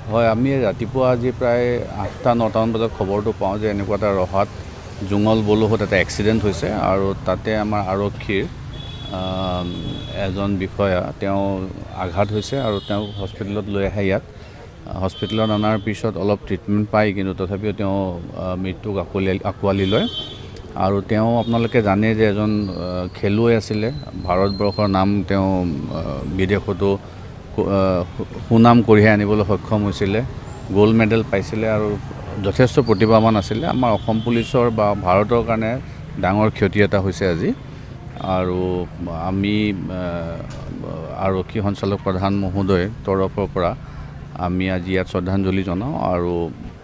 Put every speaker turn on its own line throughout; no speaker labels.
হয় আমি ৰাতিপুৱা আজি প্ৰায় 8-9মান বজাত খবৰটো পাওঁ যে এনেকুৱা এটা ৰহাত জুঙল বলুহত এটা এক্সিডেণ্ট হৈছে আৰু তাতে আমাৰ আৰক্ষীৰ এজন বিষয়া তেওঁ আঘাত হৈছে আৰু তেওঁ হস্পিটেলত লৈ আহে ইয়াত হস্পিটেলত অনাৰ পিছত অলপ ট্ৰিটমেণ্ট পায় কিন্তু তথাপিও তেওঁ মৃত্যুক আঁকোৱালি লয় আৰু তেওঁ আপোনালোকে জানে যে এজন খেলুৱৈ আছিলে ভাৰতবৰ্ষৰ নাম তেওঁ বিদেশতো সুনাম কঢ়িয়াই আনিবলৈ সক্ষম হৈছিলে গোল্ড মেডেল পাইছিলে আৰু যথেষ্ট প্ৰতিভাৱান আছিলে আমাৰ অসম পুলিচৰ বা ভাৰতৰ কাৰণে ডাঙৰ ক্ষতি এটা হৈছে আজি আৰু আমি আৰক্ষী সঞ্চালক প্ৰধান মহোদয় তৰফৰ পৰা আমি আজি ইয়াত শ্ৰদ্ধাঞ্জলি জনাওঁ আৰু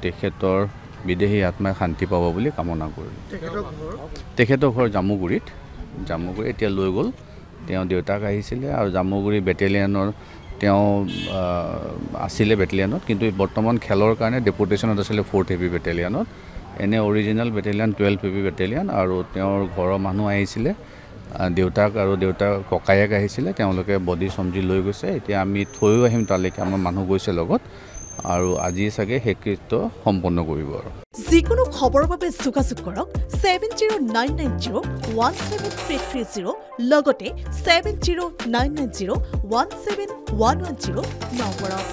তেখেতৰ বিদেহী আত্মাই শান্তি পাব বুলি কামনা কৰিলোঁ তেখেতৰ ঘৰ জামুগুৰিত এতিয়া লৈ গ'ল তেওঁ দেউতাক আহিছিলে আৰু জামুগুৰি বেটেলিয়ানৰ তেওঁ আছিলে বেটেলিয়ানত কিন্তু বৰ্তমান খেলৰ কাৰণে ডেপুটেশ্যনত আছিলে 4th হেভি বেটেলিয়ানত এনে অৰিজিনেল বেটেলিয়ান 12 হেভি বেটেলিয়ান আৰু তেওঁৰ ঘৰৰ মানুহ আহিছিলে দেউতাক আৰু ককায়েক আহিছিলে তেওঁলোকে বডি সমজি লৈ গৈছে এতিয়া আমি থৈও আহিম তালৈকে আমাৰ মানুহ গৈছে লগত আৰু আজি সাগে হেকৃত্য সম্পন্ন কৰিব আৰু
যিকোনো খবৰৰ বাবে যোগাযোগ কৰক 7099017330 লগতে 7099017110 নম্বৰত